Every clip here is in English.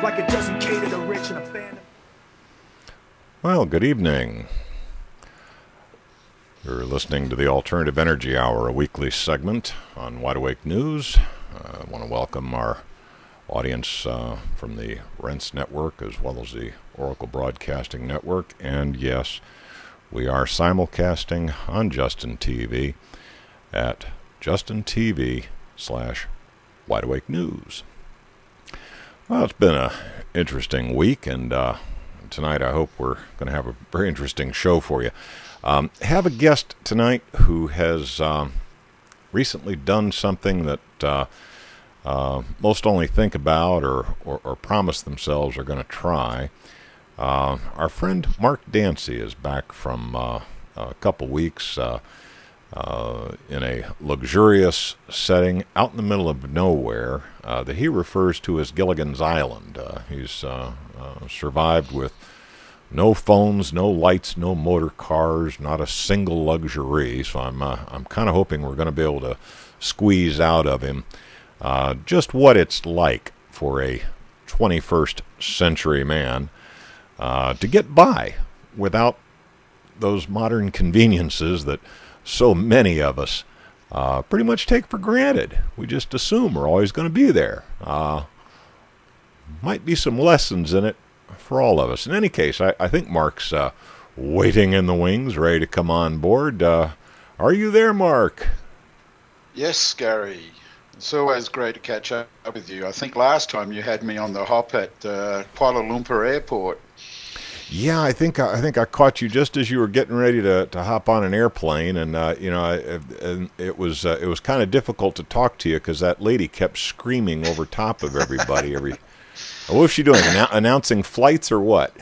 like it doesn't cater to rich and a fan. Well, good evening. You're listening to the Alternative Energy Hour, a weekly segment on Wide Awake News. I want to welcome our audience from the Rents Network as well as the Oracle Broadcasting Network. And yes, we are simulcasting on Justin TV at JustinTV/Wide Awake News. Well, it's been an interesting week, and tonight I hope we're going to have a very interesting show for you. Have a guest tonight who has recently done something that most only think about or promise themselves are going to try. Our friend Mark Dansie is back from a couple weeks in a luxurious setting out in the middle of nowhere that he refers to as Gilligan's Island. He's survived with no phones, no lights, no motor cars, not a single luxury. So I'm kind of hoping we're going to be able to squeeze out of him just what it's like for a 21st century man to get by without those modern conveniences that so many of us pretty much take for granted. We just assume we're always going to be there. Might be some lessons in it for all of us. In any case, I think Mark's waiting in the wings, ready to come on board. Are you there, Mark? Yes, Gary. It's always great to catch up with you. I think last time you had me on the hop at Kuala Lumpur Airport. Yeah, I think I caught you just as you were getting ready to hop on an airplane, and it was kind of difficult to talk to you because that lady kept screaming over top of everybody. What was she doing? Announcing flights or what?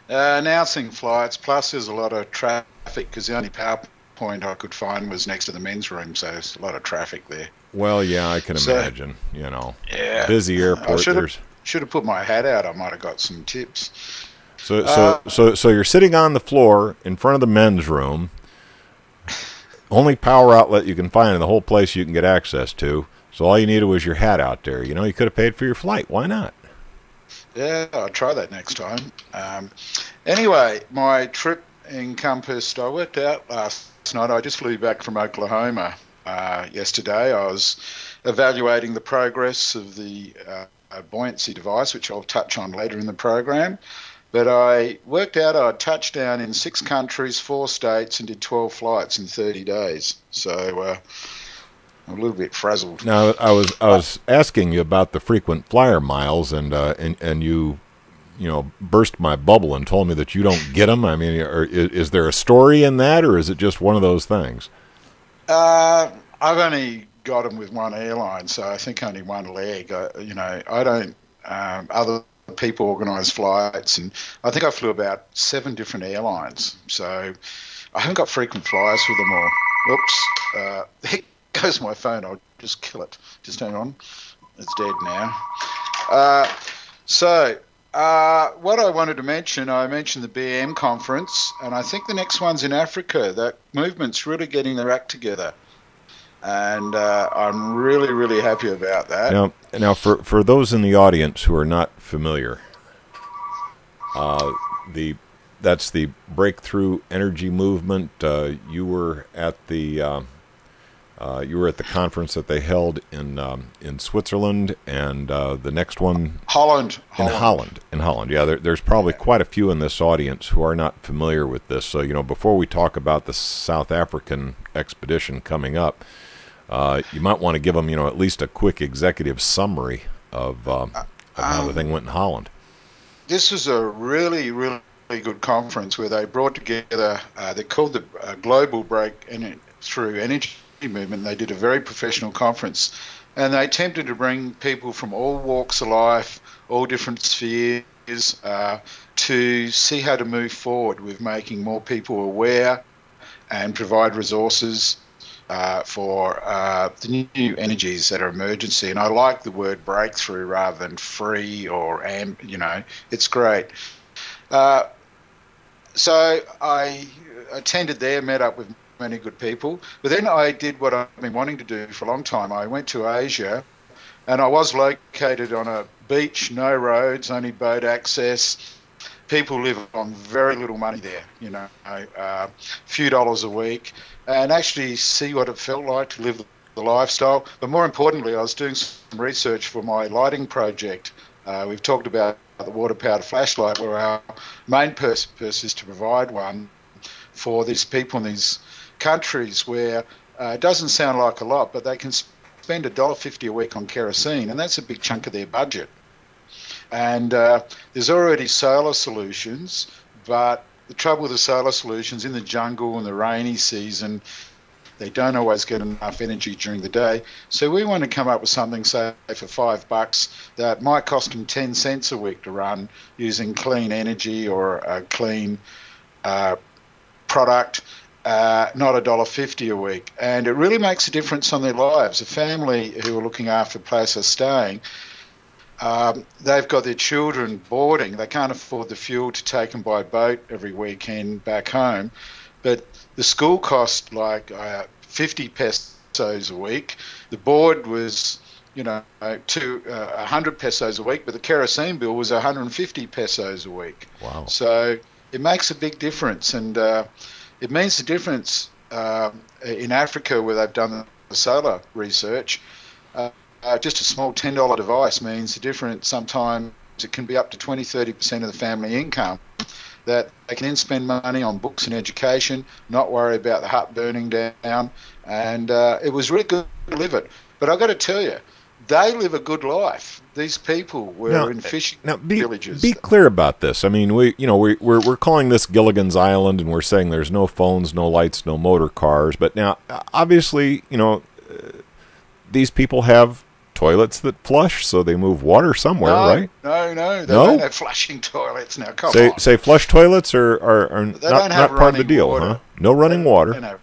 Announcing flights. Plus, there's a lot of traffic because the only PowerPoint I could find was next to the men's room, so there's a lot of traffic there. Well, yeah, I can imagine. Yeah, busy airport. I should have put my hat out. I might have got some tips. So you're sitting on the floor in front of the men's room. Only power outlet you can find in the whole place you can get access to. So all you needed was your hat out there. You could have paid for your flight. Why not? Yeah, I'll try that next time. Anyway, my trip encompassed, I worked out last night. I just flew back from Oklahoma yesterday. I was evaluating the progress of the Buoyancy device, which I'll touch on later in the program. But I worked out I touched down in 6 countries, 4 states, and did 12 flights in 30 days. So I'm a little bit frazzled. Now, I was asking you about the frequent flyer miles, and you burst my bubble and told me that you don't get them. I mean, is there a story in that, or is it just one of those things? I've only got them with one airline, so I think only one leg. I don't. Other people organise flights, and I think I flew about 7 different airlines. So I haven't got frequent flyers with them all. Oops. There goes my phone. I'll just kill it. Just hang on. It's dead now. What I wanted to mention, I mentioned the W.A.N conference, and I think the next one's in Africa. That movement's really getting their act together. And I'm really, really happy about that. Now, for those in the audience who are not familiar, that's the Breakthrough Energy Movement. You were at the conference that they held in Switzerland, and the next one Holland. Yeah, there's probably quite a few in this audience who are not familiar with this. So before we talk about the South African expedition coming up, you might want to give them at least a quick executive summary of how the thing went in Holland. This was a really, really good conference where they brought together. They called the Global Breakthrough Energy Movement. They did a very professional conference, and they attempted to bring people from all walks of life, all different spheres, to see how to move forward with making more people aware and provide resources for the new energies that are emergency. And I like the word breakthrough rather than free or it's great. So I attended there, met up with many good people, but then I did what I've been wanting to do for a long time. I went to Asia, and I was located on a beach, no roads, only boat access. People live on very little money there, a few dollars a week, and actually see what it felt like to live the lifestyle. But more importantly, I was doing some research for my lighting project. We've talked about the water-powered flashlight, where our main purpose is to provide one for these people in these countries where it doesn't sound like a lot, but they can spend $1.50 a week on kerosene, and that's a big chunk of their budget. And there's already solar solutions, but the trouble with the solar solutions in the jungle in the rainy season, they don't always get enough energy during the day. So we want to come up with something, say, for $5 that might cost them 10 cents a week to run using clean energy or a clean product, not $1.50 a week. And it really makes a difference on their lives. A family who are looking after the place they're staying, they've got their children boarding. They can't afford the fuel to take them by boat every weekend back home. But the school cost like 50 pesos a week. The board was, 100 pesos a week, but the kerosene bill was 150 pesos a week. Wow. So it makes a big difference. And it means the difference in Africa, where they've done the solar research. Just a small $10 device means the difference. Sometimes it can be up to 20-30% of the family income, that they can then spend money on books and education, not worry about the hut burning down. And it was really good to live it. But I've got to tell you, they live a good life. These people were in fishing villages. Be clear about this. I mean, we're calling this Gilligan's Island, and we're saying there's no phones, no lights, no motor cars. But now, obviously, these people have toilets that flush, so they move water somewhere, right? No, they don't have flushing toilets now. Come on. Say flush toilets are not part of the deal, water. Huh? No running water.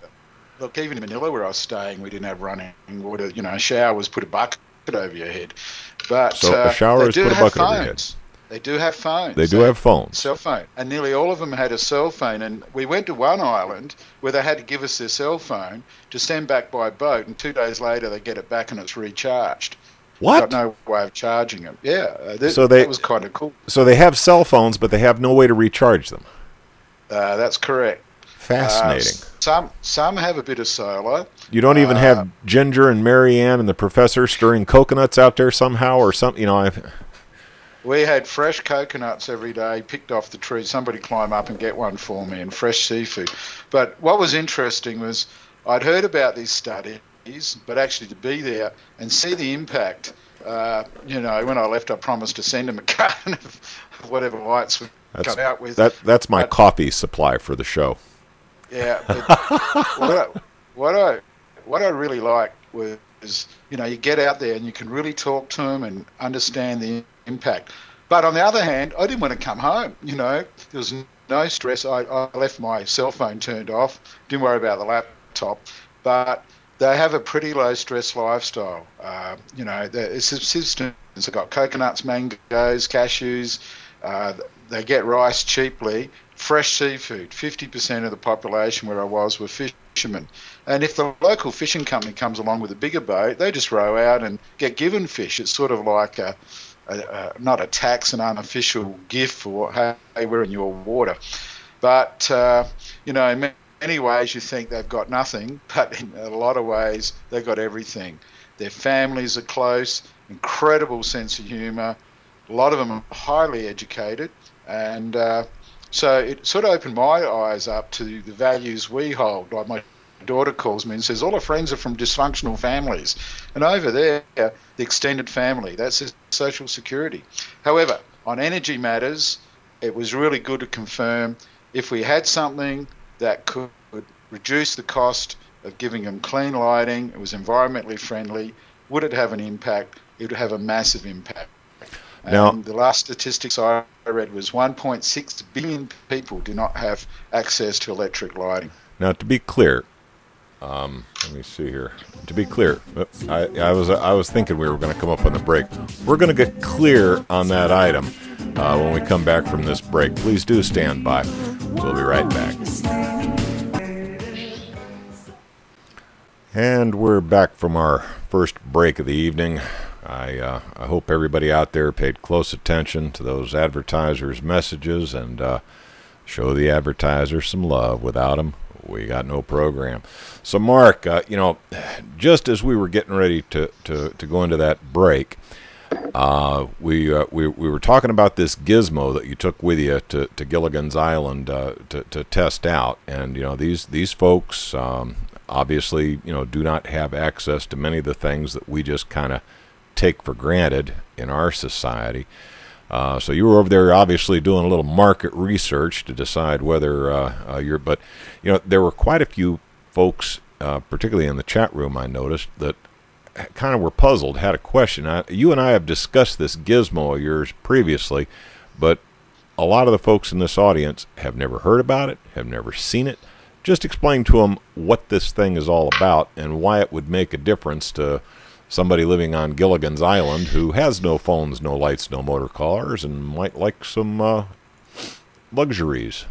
Look, even in Manila where I was staying, we didn't have running water. A shower was put a bucket over your head. But so a shower is put a bucket over your head. They do have phones. They do have phones. Cell phone. And nearly all of them had a cell phone. And we went to one island where they had to give us their cell phone to send back by boat. And 2 days later, they get it back and it's recharged. What? Got no way of charging them. Yeah. That was kind of cool. So they have cell phones, but they have no way to recharge them. That's correct. Fascinating. Some have a bit of solar. You don't even have Ginger and Marianne and the professor stirring coconuts out there somehow or something, We had fresh coconuts every day, picked off the tree. Somebody climb up and get one for me, and fresh seafood. But what was interesting was I'd heard about these studies, but actually to be there and see the impact, when I left, I promised to send them a carton of whatever lights we come out with. That's my coffee supply for the show. Yeah, but what I really liked was, you get out there and you can really talk to them and understand the impact. But on the other hand, I didn't want to come home. There was no stress. I left my cell phone turned off. Didn't worry about the laptop. But they have a pretty low stress lifestyle. Their subsistence. They've got coconuts, mangoes, cashews. They get rice cheaply. Fresh seafood. 50% of the population where I was were fishermen. And if the local fishing company comes along with a bigger boat, they just row out and get given fish. It's sort of like not a tax, an unofficial gift for, hey, we're in your water. But, in many ways you think they've got nothing, but in a lot of ways they've got everything. Their families are close, incredible sense of humour. A lot of them are highly educated. And so it sort of opened my eyes up to the values we hold. Like my daughter calls me and says, all her friends are from dysfunctional families. And over there, the extended family, that's their social security. However, on energy matters, it was really good to confirm if we had something that could reduce the cost of giving them clean lighting, it was environmentally friendly, would it have an impact? It would have a massive impact. Now, and the last statistics I read was 1.6 billion people do not have access to electric lighting. Now, to be clear, let me see here. To be clear, I was thinking we were going to come up on the break. We're going to get clear on that item when we come back from this break. Please do stand by. We'll be right back. And we're back from our first break of the evening. I hope everybody out there paid close attention to those advertisers' messages and show the advertisers some love. Without them, we got no program. So, Mark, just as we were getting ready to go into that break, we were talking about this gizmo that you took with you to Gilligan's Island to test out, and these folks obviously do not have access to many of the things that we just kind of take for granted in our society. So you were over there obviously doing a little market research to decide whether but there were quite a few folks, particularly in the chat room, I noticed, that kind of were puzzled, had a question. You and I have discussed this gizmo of yours previously, but a lot of the folks in this audience have never heard about it, have never seen it. Just explain to them what this thing is all about and why it would make a difference to somebody living on Gilligan's Island who has no phones, no lights, no motor cars, and might like some luxuries.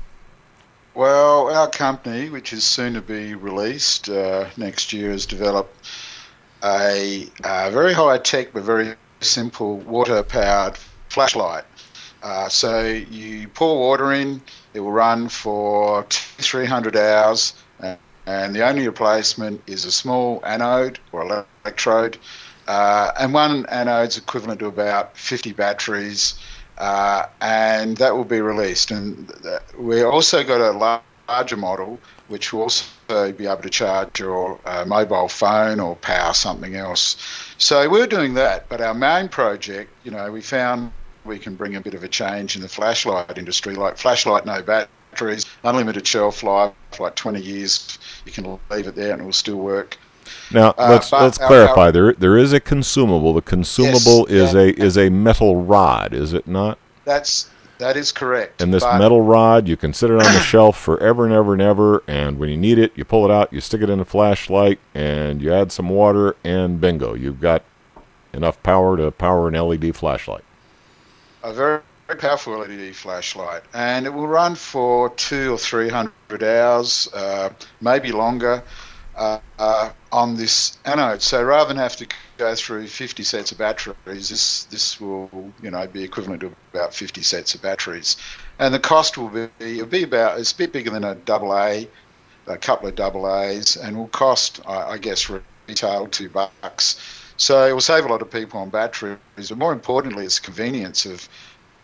Well, our company, which is soon to be released next year, has developed a very high-tech but very simple water-powered flashlight. So you pour water in, it will run for 300 hours, and the only replacement is a small anode or electrode, and one anode's equivalent to about 50 batteries, and that will be released. And we also got a larger model which will also be able to charge your mobile phone or power something else. So we're doing that, but our main project, we found we can bring a bit of a change in the flashlight industry, like flashlight, no batteries, unlimited shelf life, like 20 years. You can leave it there and it will still work. Now, let's clarify. There is a consumable. The consumable is a metal rod, is it not? That is correct. And this metal rod, you can sit it on the shelf forever and ever and ever, and when you need it, you pull it out, you stick it in a flashlight, and you add some water, and bingo, you've got enough power to power an LED flashlight. A very, very powerful LED flashlight, and it will run for 200 or 300 hours, maybe longer, on this anode. So rather than have to go through 50 sets of batteries, this will be equivalent to about 50 sets of batteries, and the cost will be it's a bit bigger than a AA, a couple of AAs, and will cost I guess retail $2. So it will save a lot of people on batteries, but more importantly, it's the convenience of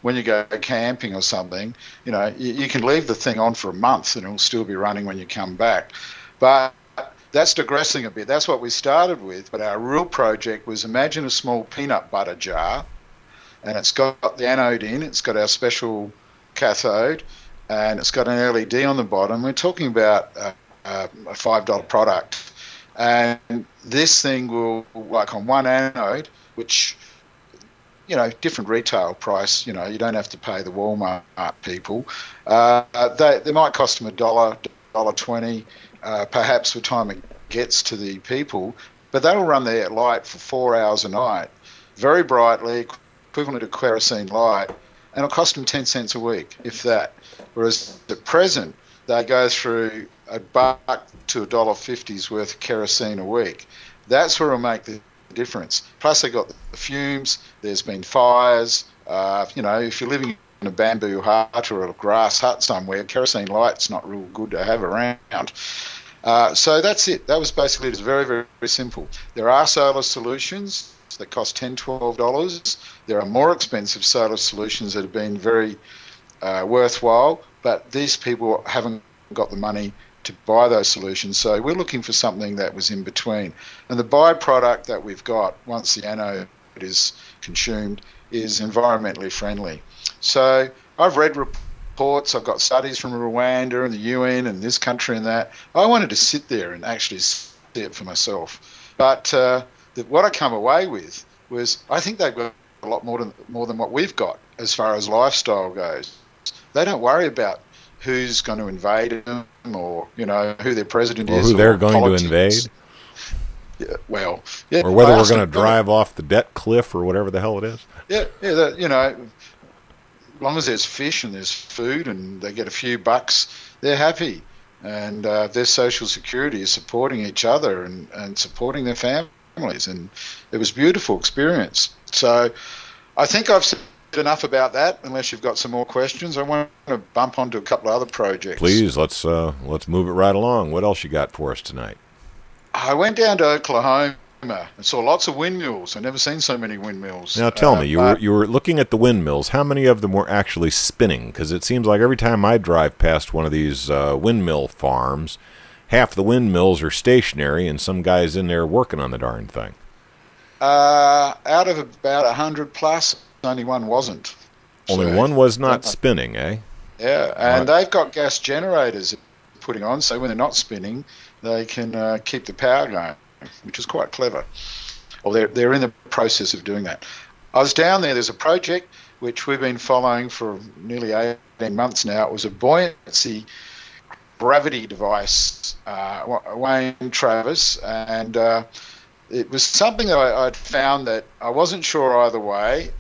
when you go camping or something. You can leave the thing on for a month and it will still be running when you come back. But that's digressing a bit. That's what we started with, but our real project was, imagine a small peanut butter jar, and it's got the anode in, it's got our special cathode, and it's got an LED on the bottom. We're talking about a $5 product. And this thing will, like on one anode, which, different retail price, you don't have to pay the Walmart people. They might cost them $1.20, perhaps by the time it gets to the people, but that'll run their light for 4 hours a night, very brightly, equivalent to kerosene light, and it'll cost them 10 cents a week, if that. Whereas at present, they go through $1 to $1.50's worth of kerosene a week. That's where it'll make the difference. Plus, they got the fumes. There's been fires. If you're living in a bamboo hut or a grass hut somewhere, kerosene light's not real good to have around. So that's it. That was basically it. It's very, very, very simple. There are solar solutions that cost $10, $12. There are more expensive solar solutions that have been very worthwhile, but these people haven't got the money to buy those solutions. So we're looking for something that was in between. And the byproduct that we've got, once the anode is consumed, is environmentally friendly. So I've read reports, I've got studies from Rwanda and the UN and this country and that. I wanted to sit there and actually see it for myself. But what I come away with was, I think they've got a lot more than what we've got as far as lifestyle goes. They don't worry about who's going to invade them, or who their president is, or who they're going to invade. Yeah, well, or whether we're going to drive off the debt cliff or whatever the hell it is. Yeah. As long as there's fish and there's food and they get a few bucks, they're happy, and their social security is supporting each other and supporting their families. families, and it was a beautiful experience. So I think I've said enough about that. Unless you've got some more questions, I want to bump onto a couple of other projects. Please, let's move it right along. What else you got for us tonight? I went down to Oklahoma and saw lots of windmills. I've never seen so many windmills. Now tell me, you were looking at the windmills. How many of them were actually spinning? Because it seems like every time I drive past one of these windmill farms, half the windmills are stationary, and some guy's in there working on the darn thing. Out of about 100 plus, only one wasn't. Only one was not spinning, eh? Yeah, and they've got gas generators putting on, so when they're not spinning, they can keep the power going, which is quite clever. Or they're in the process of doing that. I was down there. There's a project which we've been following for nearly 18 months now. It was a buoyancy gravity device, W.A.N, Travis, and it was something that I'd found that I wasn't sure either way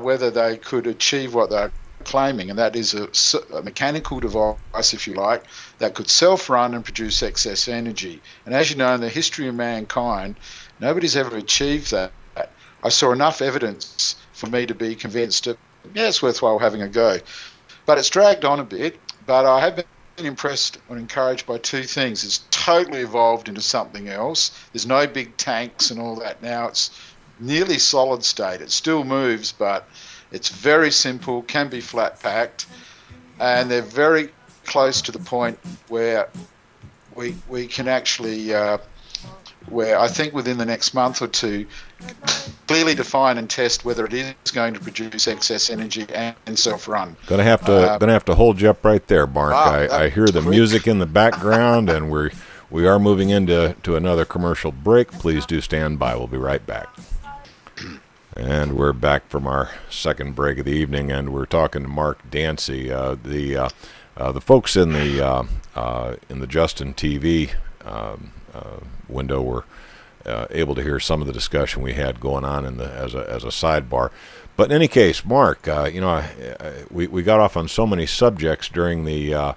whether they could achieve what they're claiming, and that is a mechanical device, if you like, that could self-run and produce excess energy. And as you know, in the history of mankind, nobody's ever achieved that. I saw enough evidence for me to be convinced that, yeah, it's worthwhile having a go. But it's dragged on a bit, but I have been impressed and encouraged by two things. It's totally evolved into something else. There's no big tanks and all that now. It's nearly solid state. It still moves, but it's very simple, can be flat packed, and they're very close to the point where we can actually, where I think within the next month or two, clearly define and test whether it is going to produce excess energy and self-run. Gonna have to hold you up right there, Mark. I hear the music in the background, and we are moving into another commercial break. Please do stand by. We'll be right back. And we're back from our second break of the evening, and we're talking to Mark Dansie. The folks in the Justin TV window were able to hear some of the discussion we had going on as a sidebar. But in any case, Mark, we got off on so many subjects during the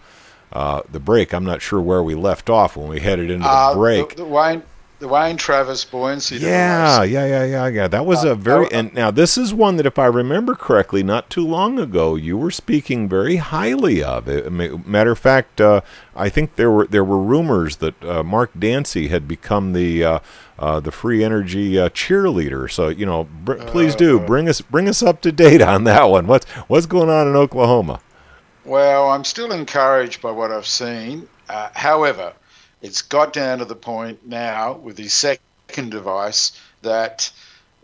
break. I'm not sure where we left off when we headed into the break. The W.A.N Travis buoyancy device. Yeah. That was a very... And now, this is one that, if I remember correctly, not too long ago, you were speaking very highly of it. Matter of fact, I think there were rumors that Mark Dansie had become the free energy cheerleader. So, please do bring us up to date on that one. What's going on in Oklahoma? Well, I'm still encouraged by what I've seen. However, it's got down to the point now with his second device that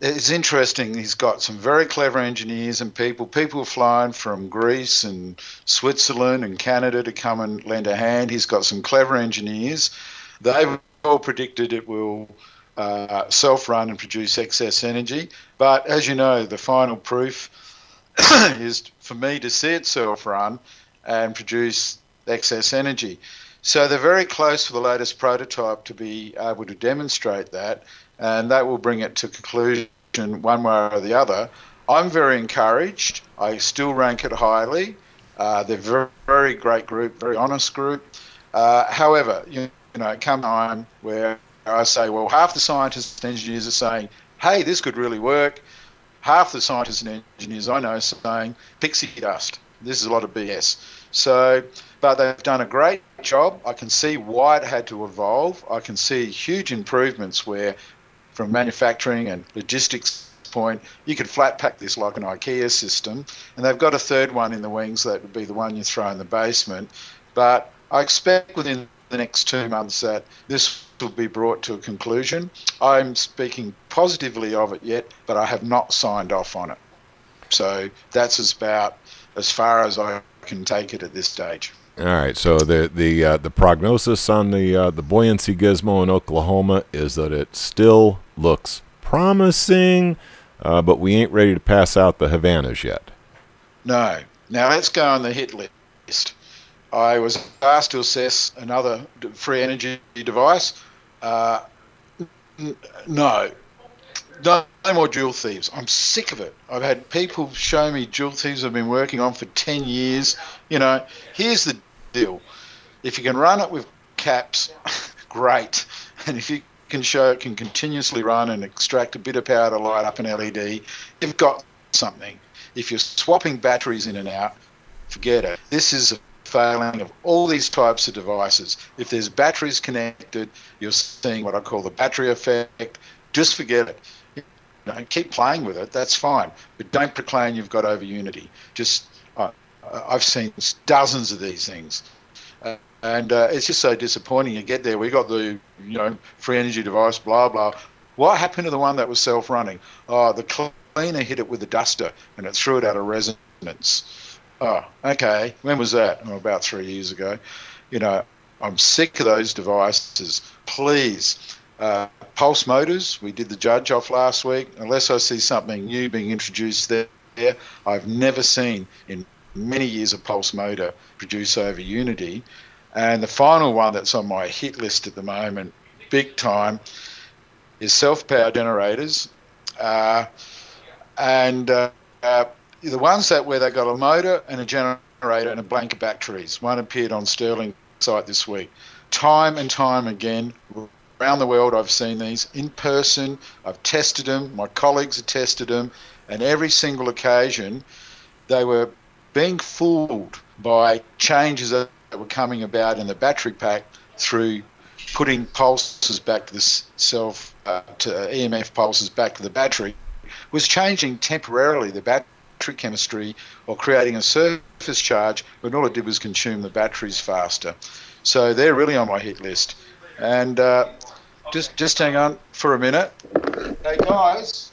it's interesting. He's got some very clever engineers and people have flown from Greece and Switzerland and Canada to come and lend a hand. He's got some clever engineers. They've all predicted it will self-run and produce excess energy. But as you know, the final proof is for me to see it self-run and produce excess energy. So they're very close for the latest prototype to be able to demonstrate that, and that will bring it to conclusion one way or the other. I'm very encouraged. I still rank it highly. They're very, very great group, very honest group. However, come time where I say, well, half the scientists and engineers are saying, hey, this could really work. Half the scientists and engineers I know are saying, pixie dust. This is a lot of BS. So, but they've done a great job. I can see why it had to evolve. I can see huge improvements where, from manufacturing and logistics point, you could flat pack this like an IKEA system. And they've got a third one in the wings that would be the one you throw in the basement. But I expect within the next 2 months that this will be brought to a conclusion. I'm speaking positively of it yet, but I have not signed off on it. So that's about as far as I can take it at this stage. All right. So the prognosis on the buoyancy gizmo in Oklahoma is that it still looks promising, but we ain't ready to pass out the Havanas yet. No. Now let's go on the hit list. I was asked to assess another free energy device. No more jewel thieves. I'm sick of it. I've had people show me jewel thieves I've been working on for 10 years. Here's the deal. If you can run it with caps, great. And if you can show it can continuously run and extract a bit of power to light up an LED, you've got something. If you're swapping batteries in and out, forget it. This is a failing of all these types of devices. If there's batteries connected, you're seeing what I call the battery effect. Just forget it. Keep playing with it, that's fine. But don't proclaim you've got over unity. I've seen dozens of these things. And it's just so disappointing. You get there, we got the free energy device, blah, blah. What happened to the one that was self-running? Oh, the cleaner hit it with a duster and it threw it out of resonance. Oh, okay. When was that? Oh, about 3 years ago. I'm sick of those devices. Please. Pulse motors, we did the judge off last week. Unless I see something new being introduced there, I've never seen in many years a pulse motor produce over unity. And the final one that's on my hit list at the moment, big time, is self-power generators. The ones where they got a motor and a generator and a blank of batteries. One appeared on Sterling site this week. Time and time again, around the world I've seen these in person. I've tested them. My colleagues have tested them. And every single occasion, they were being fooled by changes that were coming about in the battery pack through putting pulses back to the to EMF pulses back to the battery, was changing temporarily the battery chemistry or creating a surface charge, but all it did was consume the batteries faster. So they're really on my hit list. And just hang on for a minute. Hey guys.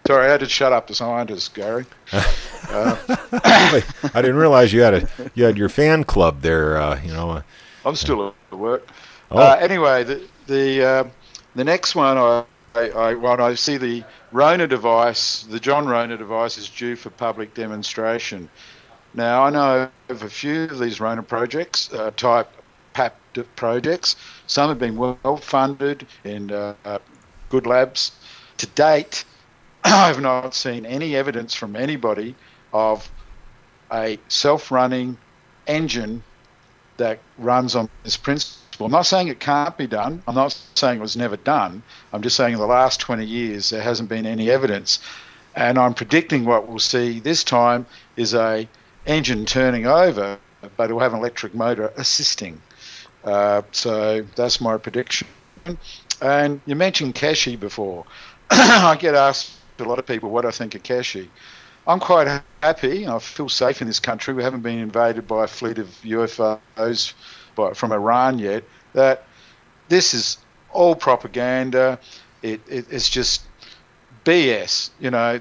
Sorry, I had to shut up the scientists, Gary. I didn't realize you had your fan club there. I'm still at work. Oh. Anyway, the next one I see the Rona device, the John Rona device, is due for public demonstration. Now I know of a few of these Rona projects, type PAP projects. Some have been well funded in good labs. To date, I have not seen any evidence from anybody of a self-running engine that runs on this principle. I'm not saying it can't be done. I'm not saying it was never done. I'm just saying in the last 20 years there hasn't been any evidence. And I'm predicting what we'll see this time is a engine turning over, but it will have an electric motor assisting. So that's my prediction. And you mentioned Keshe before. I get asked a lot of people what I think of Keshe. I'm quite happy. I feel safe in this country. We haven't been invaded by a fleet of UFOs from Iran yet. That this is all propaganda. It's just BS.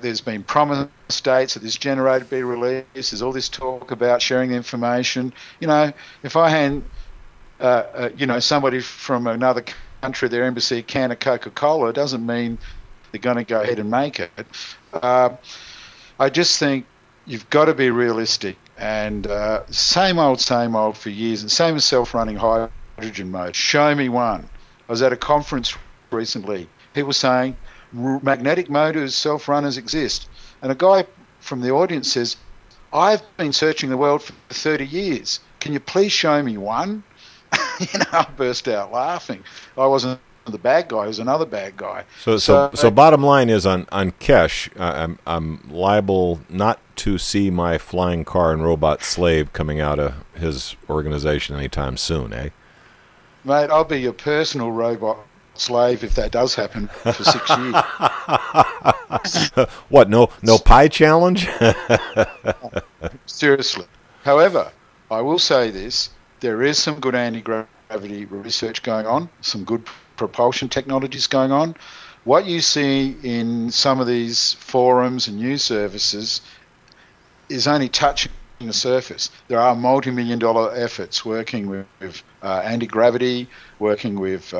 There's been promised dates that this generator be released. There's all this talk about sharing the information. If I hand somebody from another country, their embassy, a can of Coca-Cola, it doesn't mean they're going to go ahead and make it. I just think you've got to be realistic. And same old for years. And same as self-running hydrogen mode. Show me one. I was at a conference recently. People saying magnetic motors, self-runners exist. And a guy from the audience says, I've been searching the world for 30 years. Can you please show me one? I burst out laughing. I wasn't the bad guy, was another bad guy. So bottom line is on Keshe, I'm liable not to see my flying car and robot slave coming out of his organization anytime soon, eh? Mate, I'll be your personal robot slave if that does happen for 6 years. What, no pie challenge? Seriously. However, I will say this, there is some good anti-gravity research going on, some good propulsion technologies going on. What you see in some of these forums and news services is only touching the surface. There are multi-million-dollar efforts working with anti-gravity, working with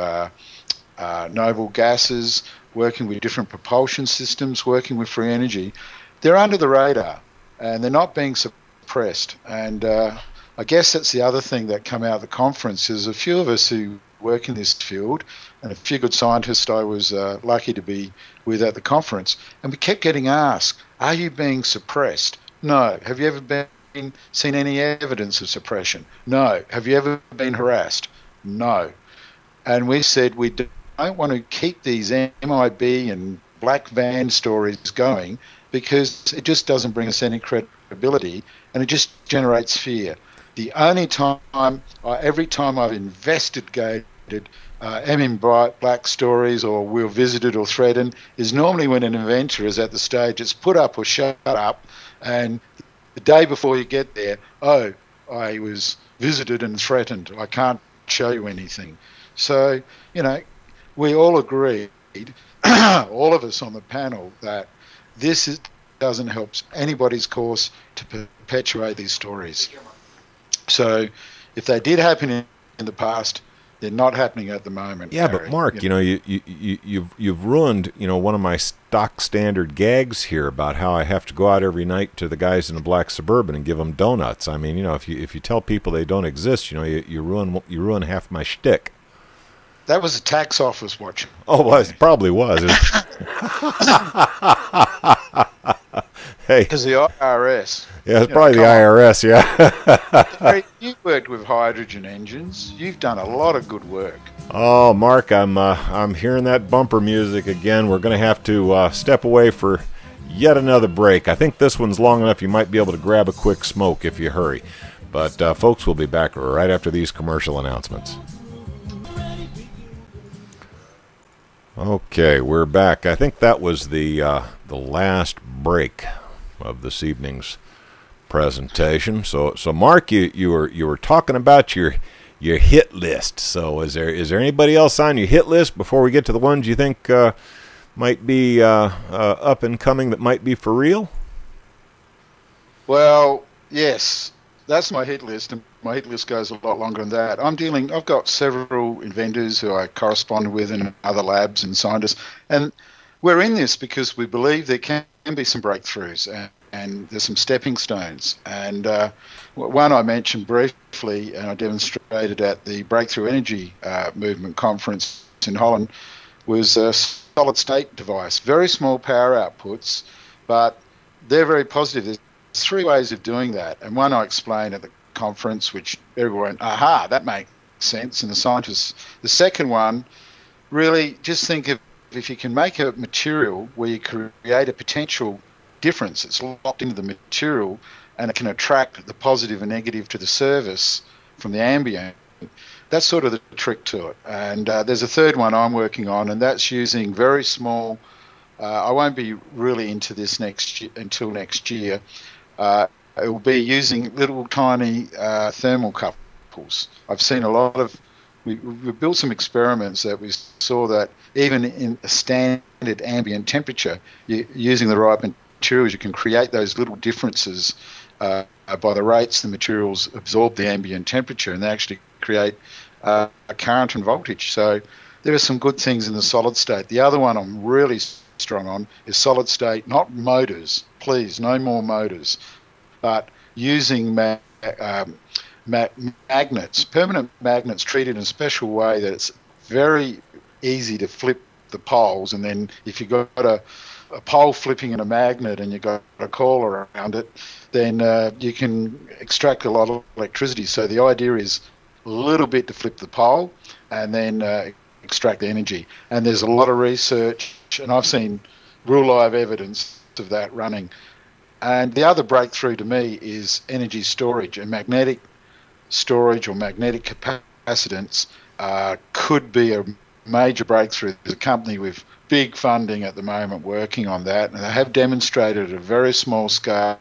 noble gases, working with different propulsion systems, working with free energy. They're under the radar and they're not being suppressed. And I guess that's the other thing that come out of the conference is a few of us who work in this field and a few good scientists I was lucky to be with at the conference, and we kept getting asked, are you being suppressed? No. Have you ever seen any evidence of suppression? No. Have you ever been harassed? No. And we said we don't want to keep these MIB and W.A.N stories going because it just doesn't bring us any credibility and it just generates fear. The only time, every time I've investigated in Black stories or we're visited or threatened is normally when an inventor is at the stage it's put up or shut up, and the day before you get there, oh, I was visited and threatened, I can't show you anything. So, we all agreed, all of us on the panel, that doesn't help anybody's cause to perpetuate these stories. So if they did happen in the past, they're not happening at the moment. Yeah, Gary. but Mark, you've ruined one of my stock standard gags here about how I have to go out every night to the guys in the black Suburban and give them donuts. I mean, if you tell people they don't exist, you ruin half my shtick. That was a tax office watching. Oh, well, it probably was. Hey, because the IRS. Yeah, it's probably the IRS. Yeah. You worked with hydrogen engines. You've done a lot of good work. Oh, Mark, I'm hearing that bumper music again. We're going to have to step away for yet another break. I think this one's long enough. You might be able to grab a quick smoke if you hurry. But folks, we'll be back right after these commercial announcements. Okay, we're back. I think that was the last break of this evening's presentation. So Mark, you were talking about your hit list. So is there anybody else on your hit list before we get to the ones you think might be up and coming that might be for real? Well, yes, that's my hit list, and my hit list goes a lot longer than that. I've got several inventors who I correspond with in other labs and scientists, and we're in this because we believe there can be some breakthroughs and there's some stepping stones. And one I mentioned briefly, and I demonstrated at the Breakthrough Energy Movement Conference in Holland, was a solid-state device. Very small power outputs, but they're very positive. There's 3 ways of doing that, and one I explained at the conference, which everyone went, aha, that makes sense, and the scientists. The second one, really just think of if you can make a material where you create a potential difference, it's locked into the material and it can attract the positive and negative to the surface from the ambient. That's sort of the trick to it. And there's a third one I'm working on, and that's using very small, I won't be really into this until next year. It will be using little tiny thermal couples. I've seen a lot of, we built some experiments that we saw that even in a standard ambient temperature, using the right materials, you can create those little differences by the rates the materials absorb the ambient temperature, and they actually create a current and voltage. So there are some good things in the solid state. The other one I'm really strong on is solid state, not motors, please, no more motors, but using magnets, permanent magnets treated in a special way that it's very easy to flip the poles, and then if you've got a pole flipping in a magnet and you've got a coil around it, then you can extract a lot of electricity. So the idea is a little bit to flip the pole and then extract the energy. And there's a lot of research, and I've seen real live evidence of that running. And the other breakthrough to me is energy storage, and magnetic storage or magnetic capacitance could be a major breakthrough. There's a company with big funding at the moment working on that, and they have demonstrated at a very small scale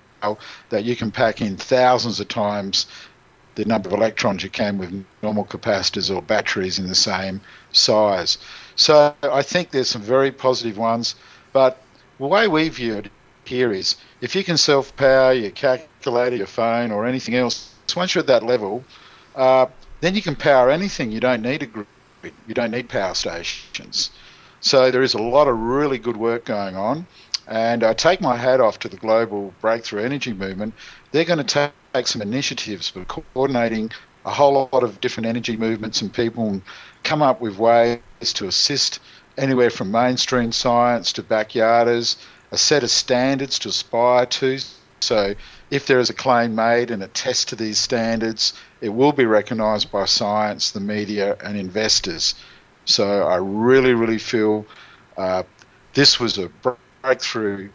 that you can pack in thousands of times the number of electrons you can with normal capacitors or batteries in the same size. So I think there's some very positive ones, but the way we view it here is if you can self-power your calculator, your phone, or anything else, once you're at that level, then you can power anything. You don't need a grid. You don't need power stations. So there is a lot of really good work going on, and I take my hat off to the global breakthrough energy movement. They're going to take some initiatives for coordinating a whole lot of different energy movements and people, and come up with ways to assist anywhere from mainstream science to backyarders, a set of standards to aspire to. So if there is a claim made and a test to these standards, it will be recognised by science, the media and investors. So I really, really feel this was a breakthrough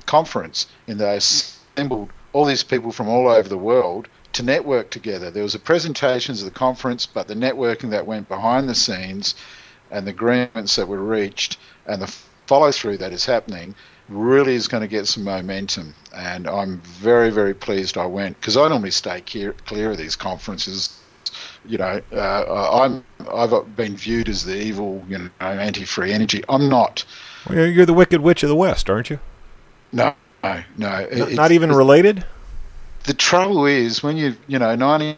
conference in that they assembled all these people from all over the world to network together. There was the presentations of the conference, but the networking that went behind the scenes and the agreements that were reached and the follow-through that is happening really is going to get some momentum. And I'm very, very pleased I went, because I normally stay clear of these conferences. You know, I've been viewed as the evil, anti-free energy. I'm not. Well, you're the Wicked Witch of the West, aren't you? No. Not even related? The trouble is when 99%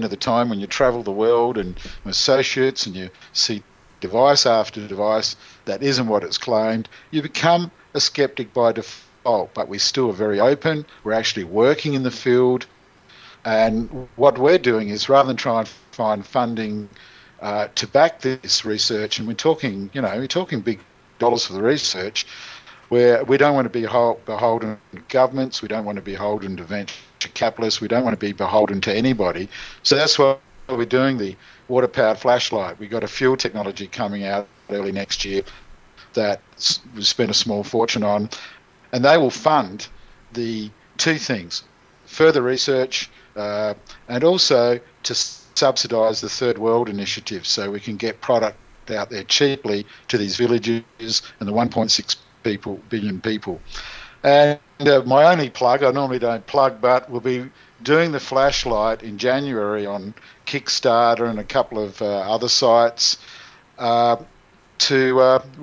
of the time when you travel the world and associates and you see device after device that isn't what it's claimed, you become a skeptic by default. But we still are very open. We're actually working in the field. And what we're doing is, rather than try and find funding to back this research, and we're talking big dollars for the research, where we don't want to be beholden to governments, we don't want to be beholden to venture capitalists, we don't want to be beholden to anybody. So that's why we're doing the water-powered flashlight. We've got a fuel technology coming out early next year that we spent a small fortune on, and they will fund the two things: further research and also to subsidise the Third World Initiative, so we can get product out there cheaply to these villages and the 1.6 billion people. And my only plug, I normally don't plug, but we'll be doing the flashlight in January on Kickstarter and a couple of other sites. We're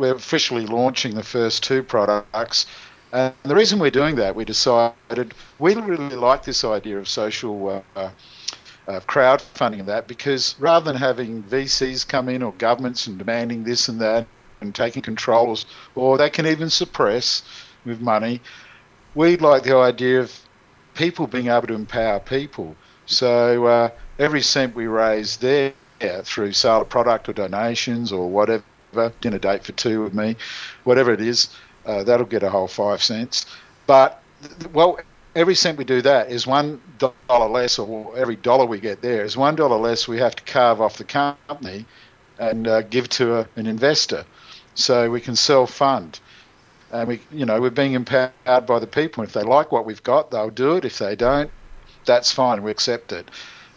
officially launching the first two products. And the reason we're doing that, we decided we really like this idea of social crowdfunding and that, because rather than having VCs come in or governments and demanding this and that and taking controls, or they can even suppress with money, we like the idea of people being able to empower people. So every cent we raise there through sale of product or donations or whatever, dinner date for two with me, whatever it is, that'll get a whole 5 cents. But, every cent we do that is $1 less, or every dollar we get there is $1 less we have to carve off the company and give to an investor, so we can self-fund. And we're being empowered by the people. If they like what we've got, they'll do it. If they don't, that's fine. We accept it.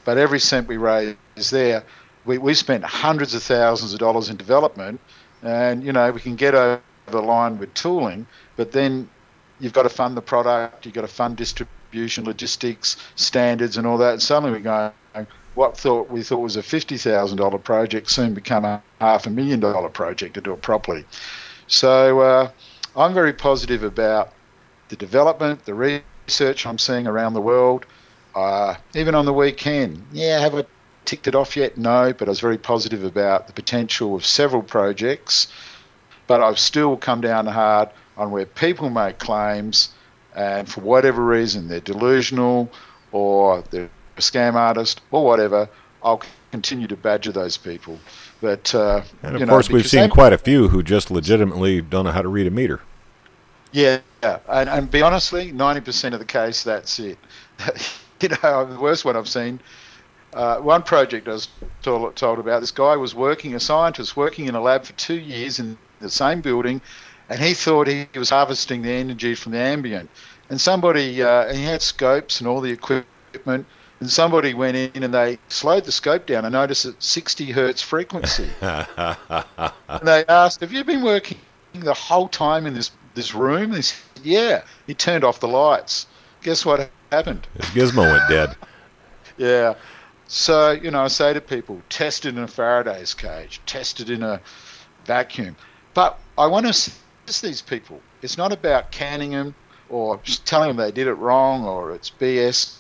But every cent we raise there, we spent hundreds of thousands of dollars in development, and we can get over the line with tooling, but then you've got to fund the product, you've got to fund distribution, logistics, standards and all that. And suddenly we're going, what we thought was a $50,000 project soon become a $500,000 project to do it properly. So I'm very positive about the development, the research I'm seeing around the world. Even on the weekend, have I ticked it off yet? No, but I was very positive about the potential of several projects. But I've still come down hard on where people make claims, and for whatever reason, they're delusional or they're a scam artist or whatever, I'll continue to badger those people. But and of course, we've seen quite a few who just legitimately don't know how to read a meter. Yeah, and be honestly, 90% of the case, that's it. The worst one I've seen. One project I was told about, this guy was a scientist working in a lab for 2 years in the same building, and he thought he was harvesting the energy from the ambient. And somebody, and he had scopes and all the equipment, and somebody went in and they slowed the scope down and noticed at 60 hertz frequency. And they asked, have you been working the whole time in this room? And he said, yeah. He turned off the lights. Guess what happened? His gizmo went dead. Yeah. So, I say to people, test it in a Faraday's cage, test it in a vacuum. But I want to assist these people. It's not about canning them or just telling them they did it wrong or it's BS.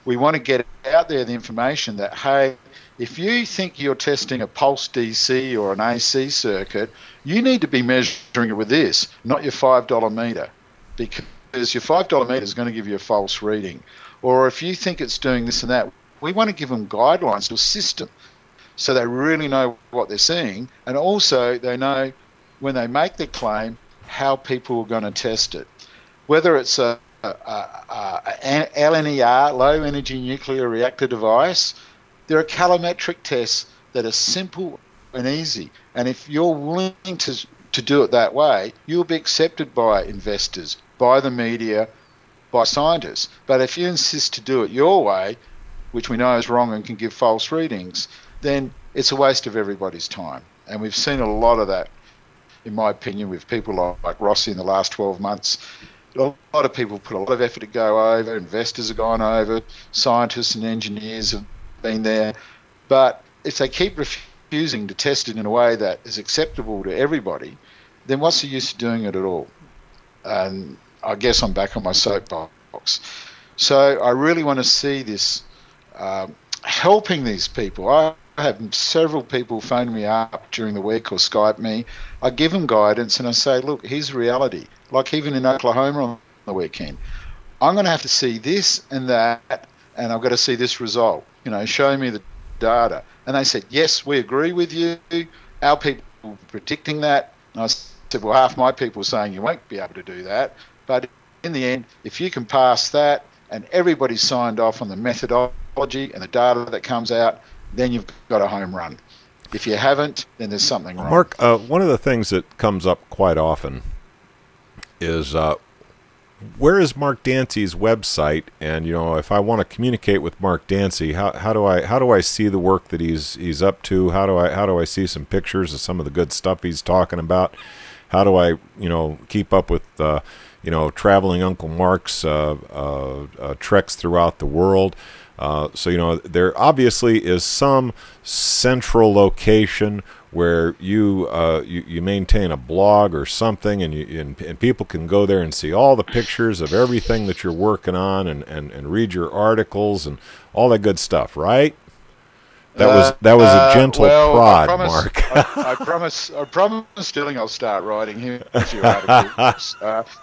We want to get out there the information that, hey, if you think you're testing a pulse DC or an AC circuit, you need to be measuring it with this, not your $5 meter, because your $5 meter is going to give you a false reading. Or if you think it's doing this and that, we want to give them guidelines to assist them so they really know what they're seeing, and also they know when they make the claim how people are going to test it. Whether it's a LNER, low energy nuclear reactor device, there are calorimetric tests that are simple and easy. And if you're willing to do it that way, you'll be accepted by investors, by the media, by scientists. But if you insist to do it your way, which we know is wrong and can give false readings, then it's a waste of everybody's time. And we've seen a lot of that, in my opinion, with people like Rossi in the last 12 months. A lot of people put a lot of effort to go over, investors have gone over, scientists and engineers have been there. But if they keep refusing to test it in a way that is acceptable to everybody, then what's the use of doing it at all? And I guess I'm back on my soapbox. So I really want to see this helping these people. I have several people phone me up during the week or Skype me. I give them guidance and I say, look, here's reality. Like even in Oklahoma on the weekend, I'm going to have to see this and that, and I've got to see this result. You know, show me the data. And they said, yes, we agree with you. Our people are predicting that. And I said, well, half my people are saying you won't be able to do that. But in the end, if you can pass that and everybody's signed off on the methodology and the data that comes out, then you've got a home run. If you haven't, then there's something wrong. Mark, one of the things that comes up quite often is where is Mark Dansie's website? And you know, if I want to communicate with Mark Dansie, how do I see the work that he's up to? How do I see some pictures of some of the good stuff he's talking about? How do I keep up with traveling Uncle Mark's treks throughout the world? So there obviously is some central location where you maintain a blog or something, and people can go there and see all the pictures of everything that you're working on, and read your articles and all that good stuff, right? That was a gentle prod, Mark. I promise Sterling I'll start writing him a few articles.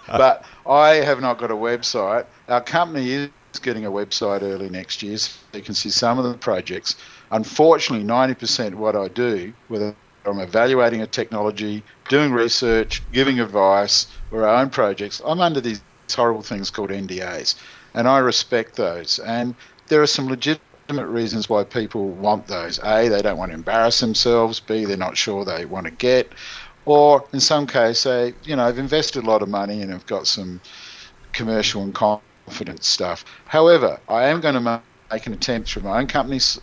But I have not got a website. Our company is getting a website early next year, so you can see some of the projects. Unfortunately, 90% of what I do, whether I'm evaluating a technology, doing research, giving advice, or our own projects, I'm under these horrible things called NDAs, and I respect those. And there are some legitimate reasons why people want those. A, they don't want to embarrass themselves. B, they're not sure they want to get. Or in some case, they've invested a lot of money and have got some commercial and confidence stuff. However, I am going to make an attempt through my own company's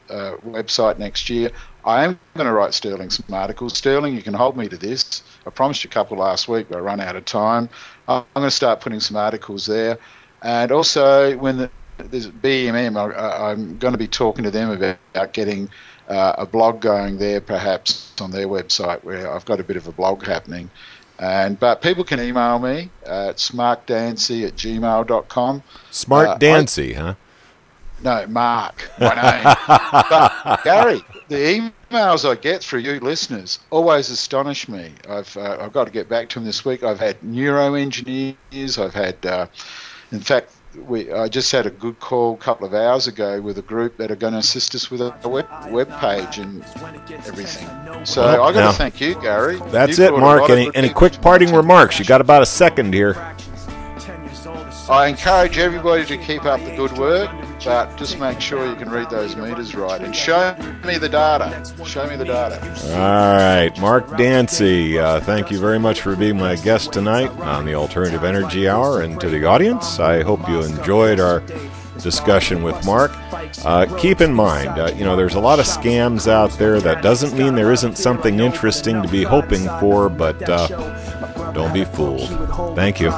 website next year. I am going to write Sterling some articles. Sterling, you can hold me to this. I promised you a couple last week, but I run out of time. I'm going to start putting some articles there. And also, when there's BMM, I'm going to be talking to them about getting a blog going there, perhaps on their website, where I've got a bit of a blog happening. But people can email me at smartdansie@gmail.com. Smart Dansie, huh? No, Mark, my name. But Gary, the emails I get through you listeners always astonish me. I've got to get back to them this week. I've had neuroengineers. I've had, in fact, I just had a good call a couple of hours ago with a group that are going to assist us with a web page and everything. So I got to thank you, Gary. That's it, Mark. Any quick parting remarks? You got about a second here. I encourage everybody to keep up the good work, but just make sure you can read those meters right and show me the data. Show me the data. All right, Mark Dansie, thank you very much for being my guest tonight on the Alternative Energy Hour. And to the audience, I hope you enjoyed our discussion with Mark. Keep in mind, there's a lot of scams out there. That doesn't mean there isn't something interesting to be hoping for, but don't be fooled. Thank you.